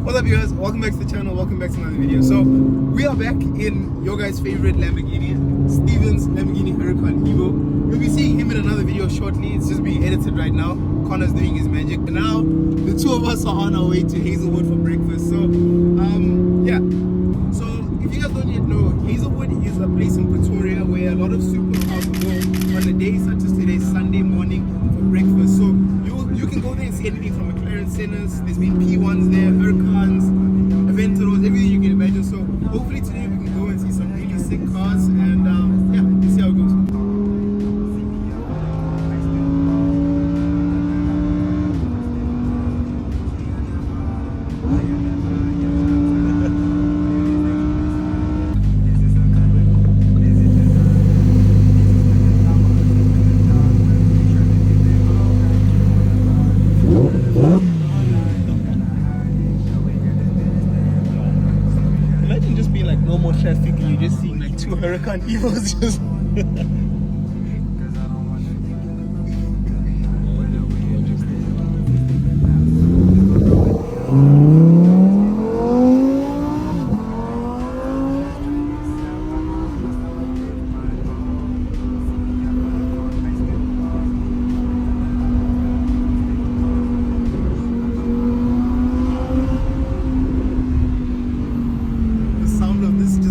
What's up, you guys? Welcome back to the channel. Welcome back to another video. So we are back in your guys' favorite Lamborghini, Steven's Lamborghini Huracan Evo. You'll be seeing him in another video shortly. It's just being edited right now. Connor's doing his magic. And now the two of us are on our way to Hazelwood for breakfast. So yeah. So if you guys don't yet know, Hazelwood is a place in Pretoria where a lot of supercars go on a day such as today, Sunday morning, for breakfast. So you can go there and see anything from McLaren Sennas. There's been P1s there, Huracans, Aventuros, everything you can imagine. So hopefully today we can go and see some really sick cars, and yeah, let's see how it goes. Imagine just being like normal traffic and you're just seeing like two Huracan Evos just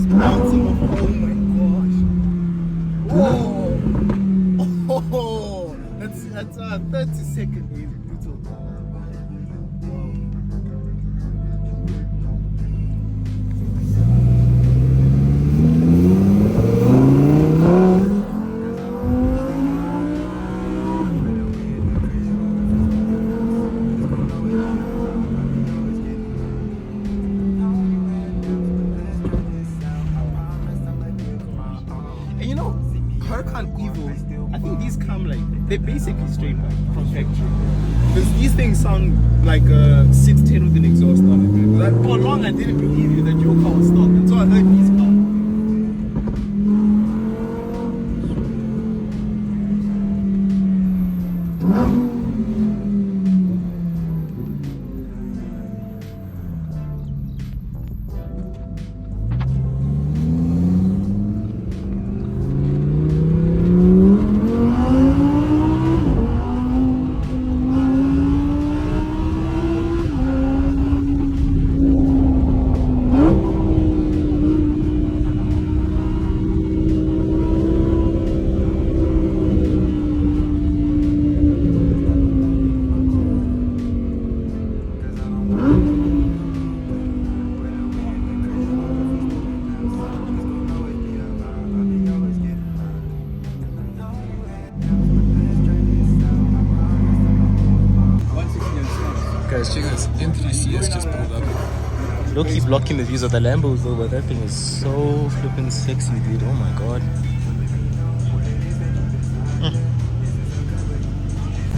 bouncing off. Oh my gosh. Oh, that's 30 seconds. Brutal. And you know, Huracan Evos, I think these come like, they're basically straight from factory. Because these things sound like a 610 with an exhaust on it. Like, for long I didn't believe you that your car was stock until I heard these cars. Guys, check this. i30N just pulled up. They'll keep blocking the views of the Lambos though, but that thing is so flippin' sexy, dude. Oh my god.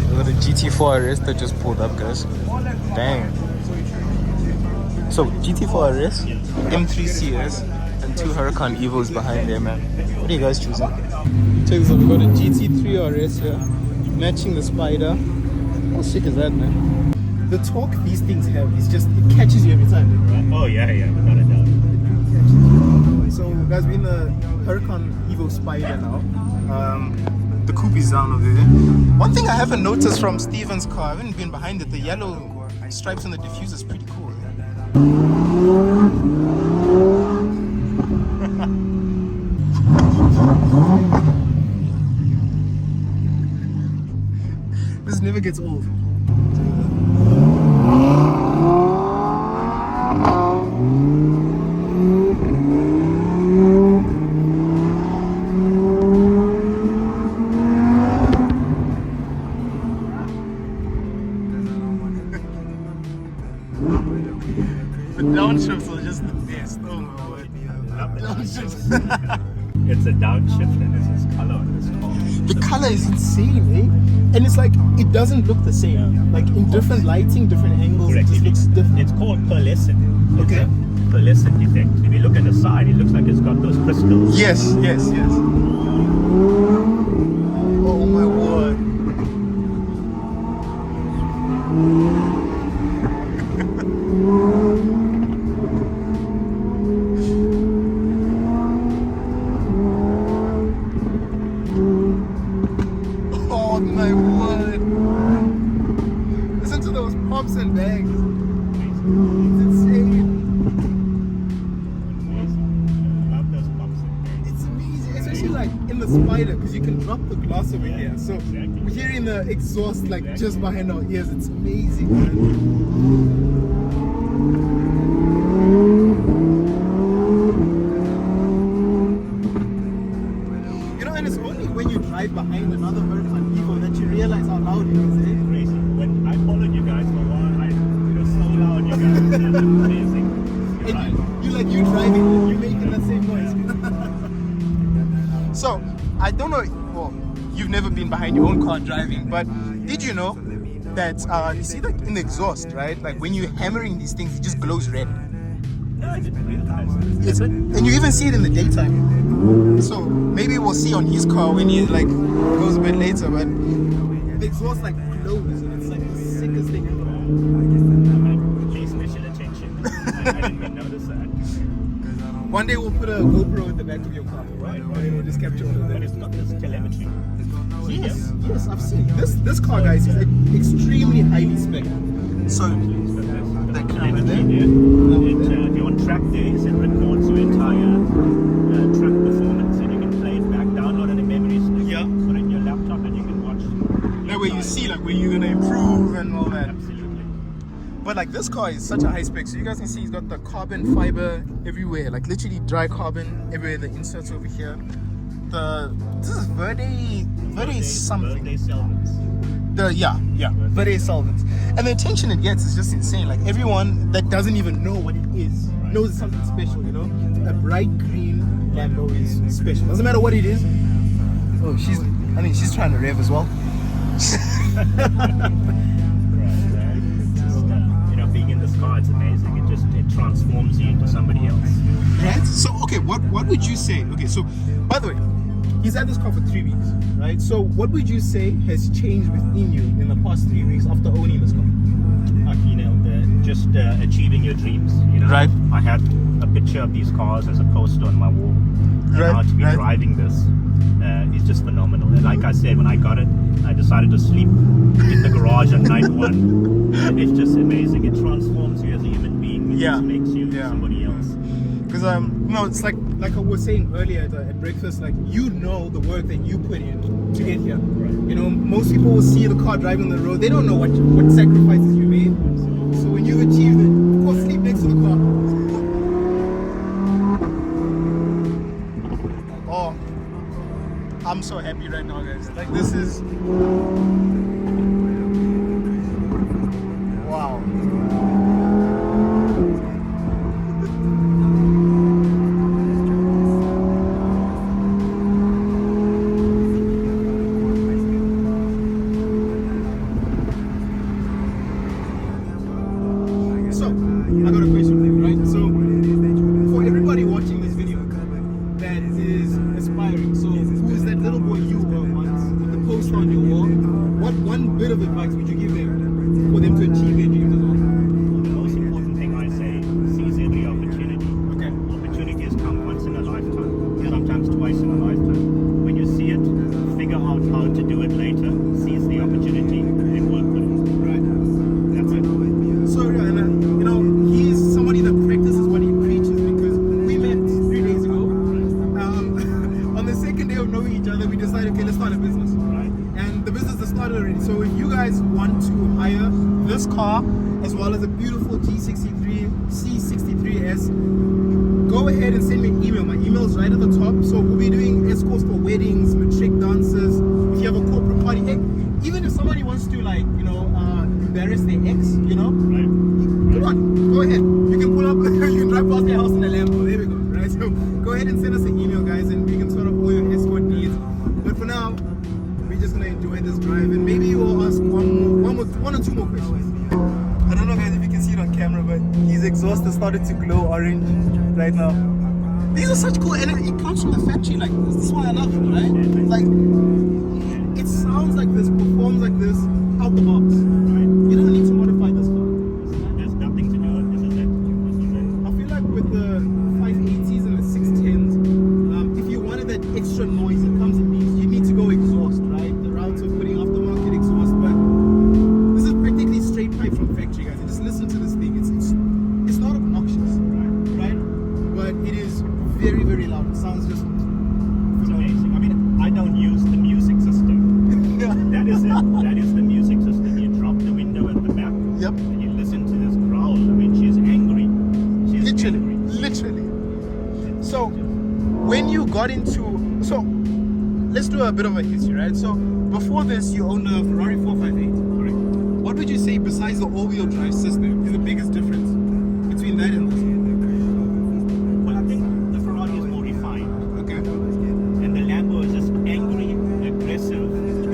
Look at the GT4 RS that just pulled up, guys. Dang. So, GT4 RS, M3CS, and two Huracan Evos behind there, man. What are you guys choosing? Check this out. We got a GT3 RS here, matching the Spider. How sick is that, man? The torque these things have is just, it catches you every time, right? Oh yeah, without a doubt. So guys, we're in the Huracan Evo Spider now. The coupe is down over there. One thing I haven't noticed from Steven's car, I haven't been behind it, the yellow stripes on the diffuser is pretty cool. This never gets old. The downshifts are just the best. Oh my word. It's a downshift and it's this color on this car. The color is insane, eh? And it's like, it doesn't look the same. Yeah. Like in different lighting, different angles, Correct. it just looks different. It's called pearlescent. Okay. Pearlescent effect. If you look at the side, it looks like it's got those crystals. Yes. Oh my word. glass over here. So exactly. we're hearing the exhaust like just behind our ears. It's amazing, man. You know, and it's only when you drive behind another Huracan Evo that you realize how loud it is, eh? Crazy. When I followed you guys for a while, it was so loud, you guys. It was amazing. You're right. You driving, you making that same noise. So, I don't know, well, you've never been behind your own car driving, but did you know that, you see like in the exhaust, right? Like when you're hammering these things, it just glows red. No, I didn't realize. And you even see it in the daytime. So, maybe we'll see on his car when he like goes a bit later, but the exhaust like glows and it's like the sickest thing ever. Pay special attention. I didn't even notice that. One day we'll put a GoPro in the back of your car, Right. and we'll just capture all of But that. it's not this telemetry. Yes, yes, I've seen this car, guys, is like extremely highly spec. So The camera there. If you're on track days, it records your entire track performance, and you can play it back, download any memory stick, Yeah. put it in your laptop, and you can watch. that way you see like where you're gonna improve and all that. Absolutely. But like this car is such a high spec, so you guys can see he's got the carbon fiber everywhere, like literally dry carbon everywhere. The inserts over here. This is Verde something. Birthday solvents. Verde solvents. And the attention it gets is just insane. Like everyone that doesn't even know what it is knows it's something special, you know? A bright green Lambo is special. Doesn't matter what it is. Oh, she's trying to rev as well. Being in this car, it's amazing. It transforms you into somebody else. Right? So okay, what would you say? Okay, so by the way, he's had this car for 3 weeks, right? So what would you say has changed within you in the past 3 weeks after owning this car? Just achieving your dreams. Right. I had a picture of these cars as a poster on my wall. And now to be driving this is just phenomenal. And like I said, when I got it, I decided to sleep in the garage on night one. And it's just amazing. It transforms you as a human being. It just makes you somebody else. Because it's like I was saying earlier at breakfast, like you know the work that you put in to get here. Right. You know, most people will see the car driving on the road. They don't know what sacrifices you made. So when you've achieved it, of course, sleep next to the car. Oh, I'm so happy right now, guys. Like this is wow. So, I got a question for you, right? So, for everybody watching this video that is aspiring, so who is that little boy you were once with the poster on your wall? What one bit of advice would you give them for them to achieve their dreams as well? The most important thing I say, seize every opportunity. Okay. Opportunities come once in a lifetime, sometimes twice in a lifetime. When you see it, figure out how to do it later, seize the opportunity, and work with it. Right. That's it. So, you know, he's somebody that practices what he preaches because we met 3 days ago. On the second day of knowing each other, we decided, okay, let's start a business. Right. And the business has started already. So if you guys want to hire this car as well as a beautiful G63 C63S, go ahead and send me an email. My email is right at the top. So we'll be doing escorts for weddings, matric dances. If you have a corporate party, heck, even if somebody wants to embarrass their ex, Right. come on, go ahead. You can pull up, you can drive past their house in a Lambo. There we go, right? So go ahead and send us an email, guys, and we can sort of all your escort needs. But for now, we're just gonna enjoy this drive, and maybe we'll ask one or two more questions. I don't know, guys, if you can see it on camera, but his exhaust has started to glow orange right now. These are such cool, and it comes from the factory like this. This is why I love it, right? Like, it sounds like this, performs like this, out the box. Right. You don't need to modify this car. There's nothing to do with this. Is it? I feel like with the 580s and the 610s, if you wanted that extra noise that comes in these, you need to go exhaust, right? The routes of putting aftermarket exhaust, but this is practically straight pipe from factory, guys. And just listen to this thing. It's not obnoxious, right? But it is very, very loud. It sounds just It's amazing. I mean, I don't use the music system got into, so let's do a bit of a history, right? So before this, you owned a Ferrari 458. Correct. What would you say, besides the all-wheel drive system, is the biggest difference between that and this? Well, I think the Ferrari is more refined, Okay. and the Lambo is just angry, aggressive,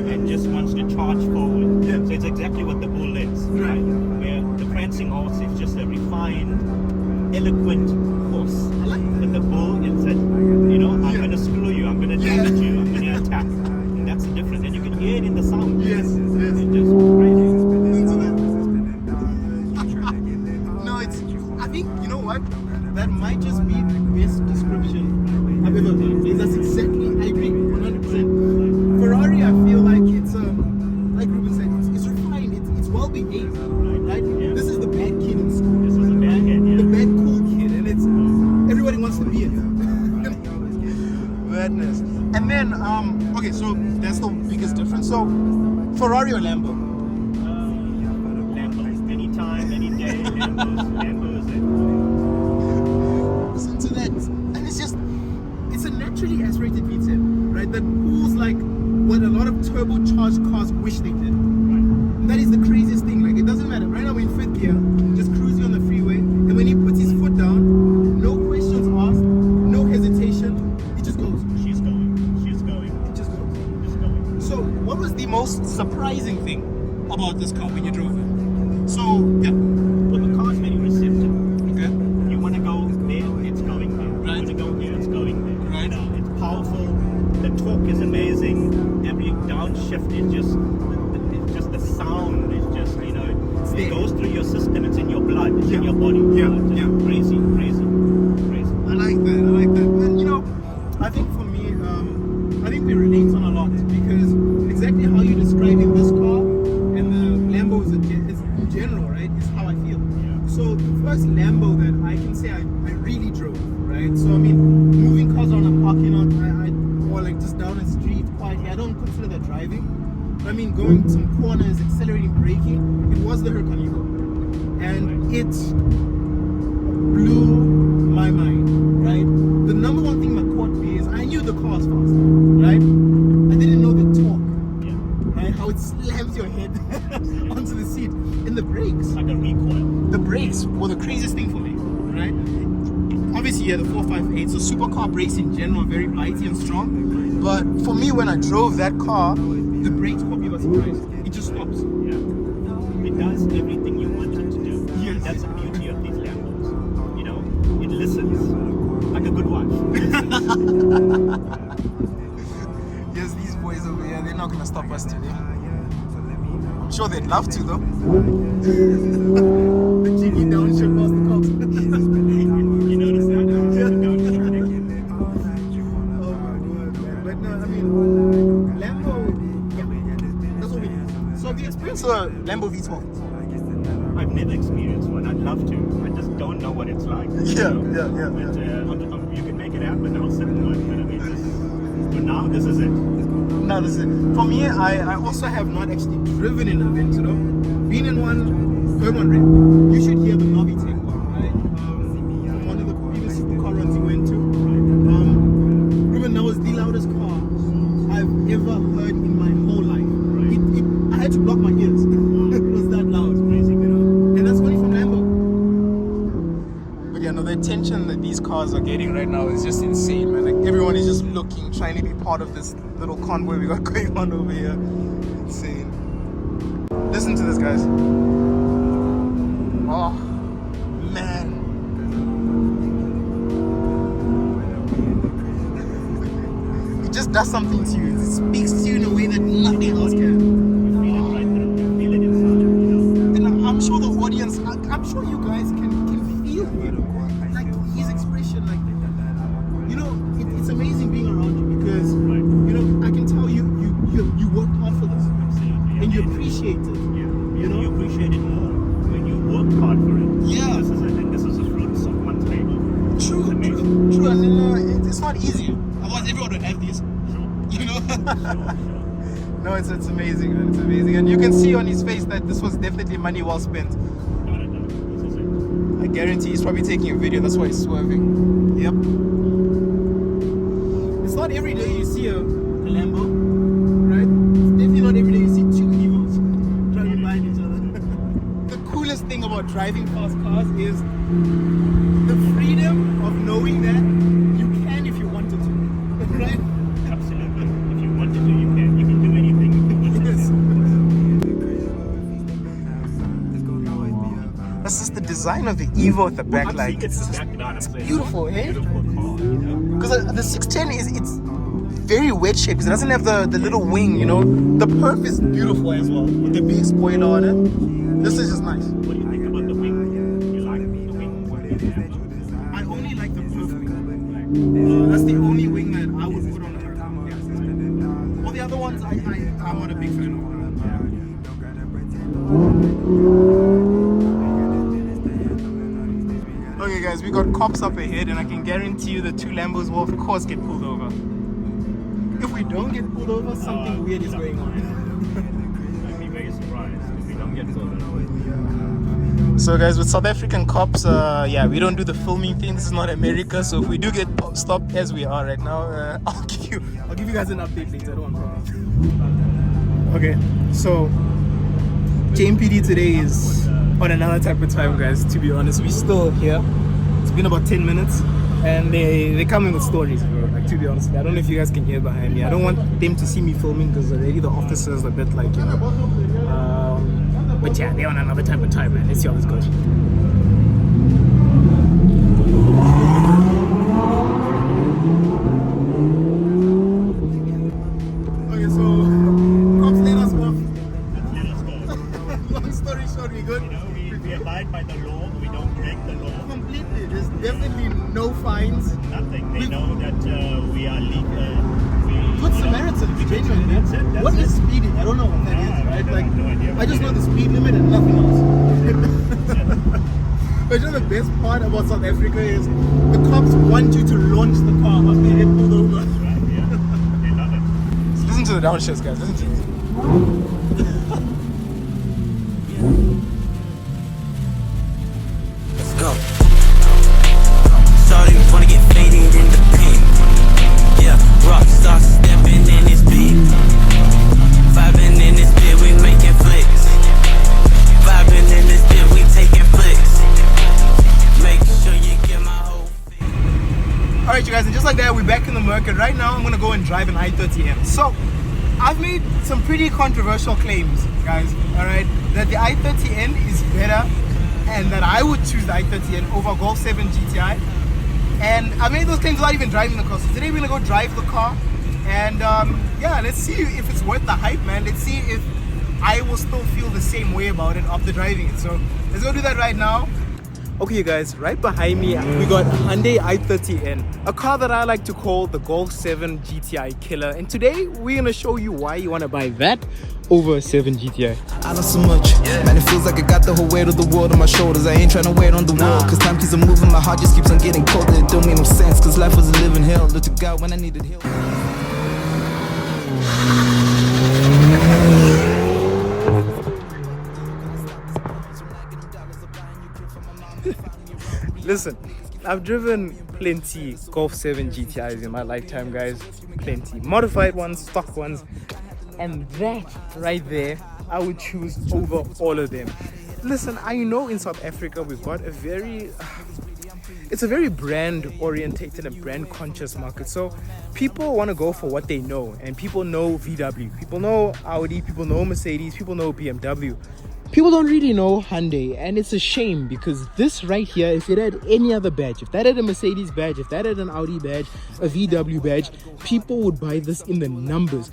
and just wants to charge forward. Yeah. So it's exactly what the bull is, right? Where the prancing horse is just a refined, eloquent horse. I like that. But the bull is that, you know, I'm Yeah. going to screw you, I'm going to Yeah. damage you, I'm going to attack. And that's the difference. And you can hear it in the sound. Yes, yes. It's just crazy. Into that. No, it's, I think, you know what? That might just be the best description I've ever heard. Because that's exactly, I agree 100%. Ferrari, I feel like it's, like Ruben said, it's refined, it's well behaved, right? Yeah. This is the bad kid in school. This is a bad head, yeah. The bad cool kid, and it's, everybody wants to be it. Madness. And then, okay, so that's the biggest difference. So, Ferrari or Lambo? Lambo. Anytime, any day, Lambo is it. Listen to that. And it's just, it's a naturally aspirated V10, right? That pulls like what a lot of turbocharged cars wish they did. And that is the craziest thing. Like, it doesn't matter. Right now we're in fifth gear, just cruising on the freeway. And when he puts his foot down, no questions asked, no hesitation, he just goes. She's going. She's going. It just goes. Just going. So, what was the most surprising thing about this car when you drove it? So, yeah. Well, the car's very receptive. Okay. You want to go there, it's going there. Right. You want to go here, it's going there. Right. You know, it's powerful. The torque is amazing. Every downshift is just the sound is just, you know, there. it goes through your system. It's in your blood. It's in Yeah. your body. Yeah. Just Yeah. Crazy, crazy, crazy. I like that. And you know, I think for me, I think we relate on a lot because exactly how you're describing this car and the Lambos in general, right, is how I feel. Yeah. So the first Lambo that I can say I really drove, right? So I mean, moving cars around a parking lot, or like just down a street quietly, I don't consider that driving. I mean, going some corners, accelerating, braking, it was the Huracan Evo. And it blew my mind, right? The number one thing that caught me is I knew the car was fast, right? I didn't know the torque, Yeah. right? How it slams your head onto the seat. And the brakes. Like a recoil. The brakes were the craziest thing for me, right? Obviously, yeah, the 458, so supercar brakes in general are very bitey and strong. But for me, when I drove that car, the brakes caught me by surprise. It just stops. Yeah. It does everything you want it to do. Yes. That's the beauty of these Lambos. You know, it listens like a good wife. Yes, these boys over here, they're not gonna stop us today. I'm sure they'd love to though. The jiggy downshift past the cops. You notice that? Yeah. Downshift. Oh my god, man. But no, I mean, Lambo, yeah, that's what we need. So have you experienced a Lambo V12? I've never experienced one. I'd love to. I just don't know what it's like. Yeah. But, you can make it happen. I'll sit in one. But I mean, for now, this is it. No, this is for me. I also have not actually driven in an event, you know. Been in one, heard one rip. You should hear the Novitec one, right? One of the previous supercar runs you went to. Ruben, that was the loudest car I've ever heard in my whole life. I had to block my ears. It was that loud. Crazy, you know. And that's only from Lambo. But yeah, no, the attention that these cars are getting right now is just insane, man. Like everyone is just looking, trying to be part of this little convoy we got going on over here. Insane. Listen to this, guys. Oh, man. It just does something to you. It speaks to you in a way that nothing else can. You feel it right through. You feel it inside. You know. And I'm sure the audience, I'm sure you guys can feel him. Like his expression, like, you know, it's amazing being around you because, you know, I can tell you worked hard for this. Absolutely. And you appreciate it. Yeah. You know? You appreciate it more when you work hard for it. Yeah. This is it. And this is the fruits of one's labor. True. And it's not easy. Otherwise, everyone would have these. You know? No, it's amazing, man. It's amazing. And you can see on his face that this was definitely money well spent. This is it. I guarantee he's probably taking a video. That's why he's swerving. Yep. not every day you see a Lambo, right? It's definitely not every day you see two Evos driving behind each other. The coolest thing about driving fast cars is the freedom of knowing that you can if you wanted to, right? Absolutely. If you wanted to, you can. You can do anything. Yes. That's just the design of the Evo at the back, like it's beautiful, eh? Beautiful car, you know? Because the 610 it's very wedge shaped because it doesn't have the little wing, you know. The perf is beautiful as well with the big spoiler on it. This is just nice. What do you think about the wing? You like the wing? I only like the perf wing. That's the only wing that I would put on a Huracan. Yeah. All the other ones, I'm not a big fan of. Okay guys, we got cops up ahead and I can guarantee you the two Lambos will of course get pulled over. If we don't get pulled over, something weird is going on. I'd be very surprised if we don't get pulled over. So guys, with South African cops, yeah, we don't do the filming thing. This is not America, so if we do get stopped as we are right now, I'll give you guys an update later. I don't want problems. Okay, so JMPD today is on another type of time, guys. To be honest, we're still here. It's been about 10 minutes, and they come in with stories, bro. Like, to be honest, I don't know if you guys can hear behind me. I don't want them to see me filming because already the officers are a bit like, you know. But yeah, they're on another type of time, man. Let's see how this goes. Okay, so cops let us off. Long story short, we good. You know, we abide by the law. We don't break the law. Completely. There's definitely no fines. Nothing. They know that we are legal. Good Samaritans, genuinely. That's it. What is speeding? I don't know what that is, right? Like, no idea. I just know the speed limit and nothing else. But you know the best part about South Africa is the cops want you to launch the car after they get pulled over. Right, yeah. They love it. Listen to the downshifts, guys. Listen to it. Let's go. Shawty wanna get faded in the pink. Yeah, rock star stepping in this beat. Vibing in this bit, we making flicks. Vibing in this bit, we taking flicks. Make sure you get my whole fit. Alright, you guys, and just like that, we're back in the market. Right now, I'm gonna go and drive an i30N. So, I've made some pretty controversial claims, guys. Alright, that the i30N is better and that I would choose the i30N over Golf 7 GTI. And I made those claims without even driving the car. So today we're gonna go drive the car, and yeah, let's see if it's worth the hype, man. Let's see if I will still feel the same way about it after driving it. So let's go do that right now. Okay, you guys, right behind me we got a Hyundai i30N, a car that I like to call the Golf 7 GTI killer. And today we're gonna show you why you want to buy that over a 7 GTI. I know so much, man, it feels like I got the whole weight of the world on my shoulders. I ain't trying to wait on the world, cause time keeps on moving, my heart just keeps on getting colder. It don't make no sense, cause life was a living hell. Look to God when I needed help. Listen, I've driven plenty Golf 7 GTIs in my lifetime, guys. Plenty. Modified ones, stock ones. And that right there, I would choose over all of them. Listen, I know in South Africa we've got a very... it's a very brand orientated and brand conscious market. So people want to go for what they know. And people know VW. People know Audi. People know Mercedes. People know BMW. People don't really know Hyundai, and it's a shame because this right here, if it had any other badge, if that had a Mercedes badge, if that had an Audi badge, a VW badge, people would buy this in the numbers.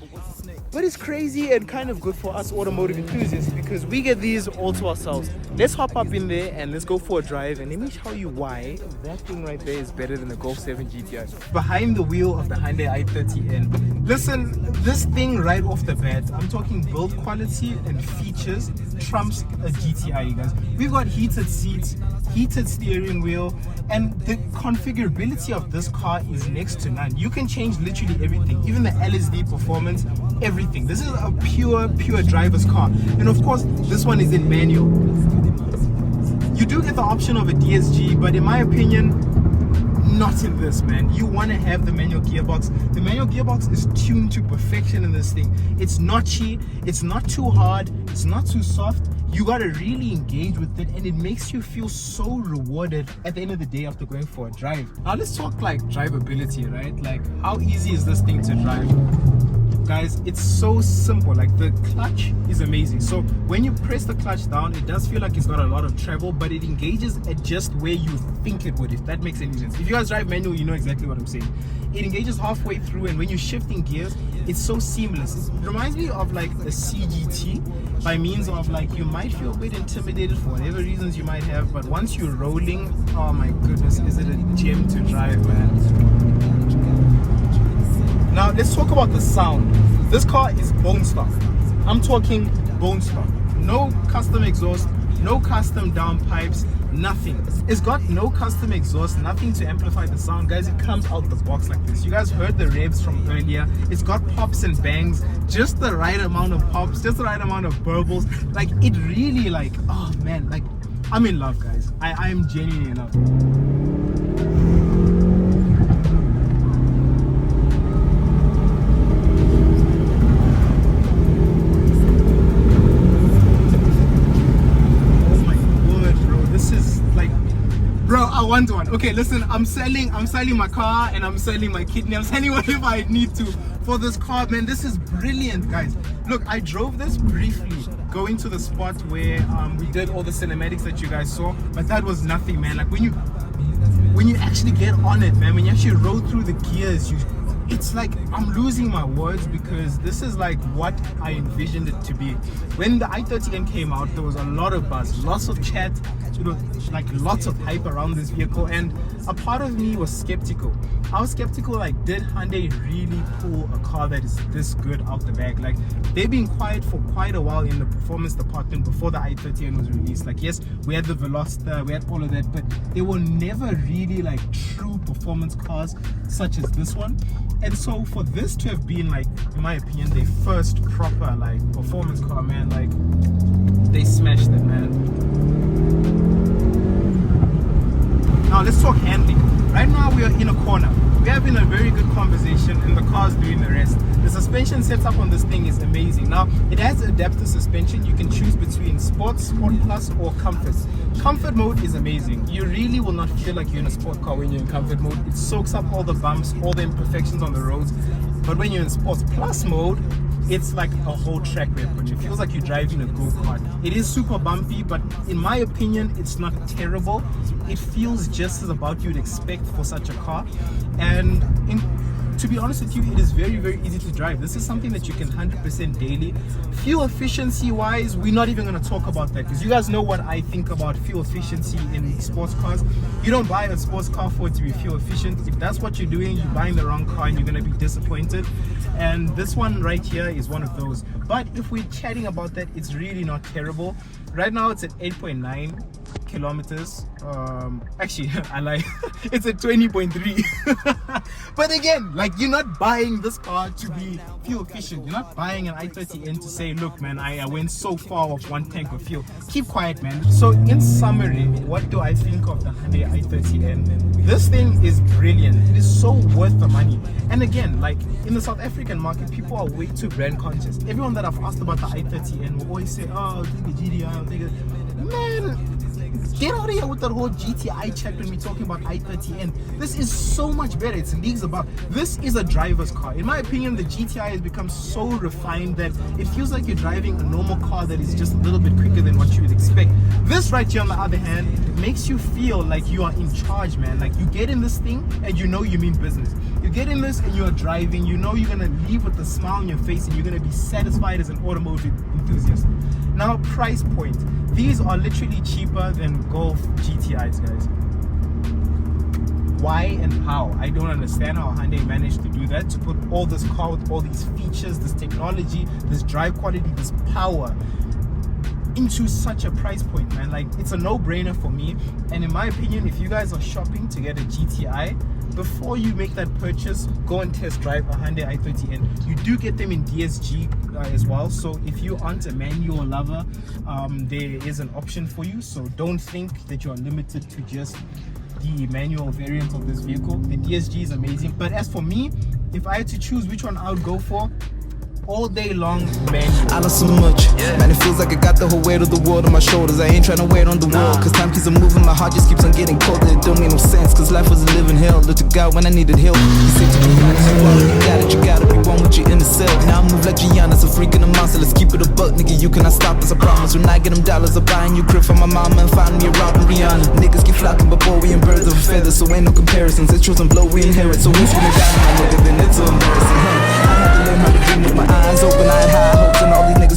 But it's crazy and kind of good for us automotive enthusiasts because we get these all to ourselves. Let's hop up in there and let's go for a drive, and let me tell you why that thing right there is better than the Golf 7 GTI. Behind the wheel of the Hyundai i30N. Listen, this thing right off the bat, I'm talking build quality and features trumps a GTI, you guys. We've got heated seats, heated steering wheel, and the configurability of this car is next to none. You can change literally everything, even the LSD performance, everything. This is a pure driver's car. And of course, this one is in manual. You do get the option of a DSG, but in my opinion, not in this, man. You want to have the manual gearbox. The manual gearbox is tuned to perfection in this thing. It's notchy, it's not too hard, it's not too soft. You got to really engage with it, and it makes you feel so rewarded at the end of the day after going for a drive. Now let's talk like drivability, right? Like, how easy is this thing to drive? Guys, it's so simple. Like, the clutch is amazing. So when you press the clutch down, it does feel like it's got a lot of travel, but it engages at just where you think it would, if that makes any sense. If you guys drive manual, you know exactly what I'm saying. It engages halfway through, and when you're shifting gears, it's so seamless. It reminds me of like a CGT, by means of like, you might feel a bit intimidated for whatever reasons you might have, but once you're rolling, oh my goodness, is it a gem to drive, man. Now let's talk about the sound. This car is bone stock. I'm talking bone stock. No custom exhaust, no custom downpipes, nothing. It's got no custom exhaust, nothing to amplify the sound. Guys, it comes out the box like this. You guys heard the revs from earlier. It's got pops and bangs, just the right amount of pops, just the right amount of burbles. Like, it really, like, oh man, like, I'm in love, guys. I am genuinely in love. Bro, I want one. Okay, listen, I'm selling my car, and I'm selling my kidney. I'm selling whatever I need to for this car, man. This is brilliant, guys. Look, I drove this briefly going to the spot where we did all the cinematics that you guys saw, but that was nothing, man. Like, when you actually get on it, man, when you actually roll through the gears, it's like, I'm losing my words, because this is like what I envisioned it to be. When the i30N came out, there was a lot of buzz, lots of chat, you know, like lots of hype around this vehicle, and a part of me was skeptical. I was skeptical, like, did Hyundai really pull a car that is this good out the bag? Like, they've been quiet for quite a while in the performance department before the i30N was released. Like, yes, we had the Veloster, we had all of that, but they were never really like true performance cars such as this one. And so for this to have been, like, in my opinion, the first proper like performance car, man, like, they smashed it, man. Now let's talk handling. Right now we are in a corner. We're having a very good conversation, and the car's doing the rest. The suspension setup on this thing is amazing. Now, it has adaptive suspension. You can choose between Sport, Sport Plus, or Comfort. Comfort mode is amazing. You really will not feel like you're in a sport car when you're in Comfort mode. It soaks up all the bumps, all the imperfections on the roads. But when you're in Sports Plus mode, it's like a whole track record. It feels like you're driving a go-kart. It is super bumpy, but in my opinion, it's not terrible. It feels just as about you'd expect for such a car. And to be honest with you, it is very, very easy to drive. This is something that you can 100% daily. Fuel efficiency wise, we're not even going to talk about that, because you guys know what I think about fuel efficiency in sports cars. You don't buy a sports car for it to be fuel efficient. If that's what you're doing, you're buying the wrong car and you're going to be disappointed. And this one right here is one of those. But if we're chatting about that, it's really not terrible. Right now it's at 8.9 kilometers. Actually, I lie. It's at 20.3. But again, like, you're not buying this car to be fuel efficient. You're not buying an i30N to say, look, man, I went so far off one tank of fuel. Keep quiet, man. So in summary, what do I think of the Hyundai i30N? This thing is brilliant. It is so worth the money. And again, like, in the South African market, people are way too brand conscious. Everyone that I've asked about the i30N will always say, oh, I'll take the GDI, I'll take it. Man, get out of here with that whole GTI chat when we're talking about i30N. This is so much better. It's leagues above. This is a driver's car. In my opinion, the GTI has become so refined that it feels like you're driving a normal car that is just a little bit quicker than what you would expect. This right here, on the other hand, makes you feel like you are in charge, man. Like, you get in this thing and you know you mean business. You get in this and you are driving. You know you're going to leave with a smile on your face and you're going to be satisfied as an automotive enthusiast. Now, price point. These are literally cheaper than Golf GTIs, guys. Why and how? I don't understand how Hyundai managed to do that, to put all this car with all these features, this technology, this drive quality, this power into such a price point, man. Like, it's a no-brainer for me. And in my opinion, if you guys are shopping to get a GTI, before you make that purchase, go and test drive a Hyundai i30N. You do get them in DSG as well, so if you aren't a manual lover, there is an option for you. So don't think that you are limited to just the manual variant of this vehicle. The DSG is amazing, but as for me, if I had to choose which one I would go for, all day long manual. I know so much, man, it feels like I got the whole weight of the world on my shoulders. I ain't tryna wait on the world, cause time keeps on moving, my heart just keeps on getting colder. It don't make no sense, cause life was a living hell. Look to God when I needed help. He said to me, you gotta be one with you in the cell. Now I move like Giannis, a freak and a monster. Let's keep it a buck, nigga, you cannot stop us, I promise. When I get them dollars, I'm buying you crib for my mama and find me a Robin Rihanna. Niggas keep flocking, but boy, we in birds of a feather, so ain't no comparisons. It's chosen blow we inherit, so we finna die, my nigga.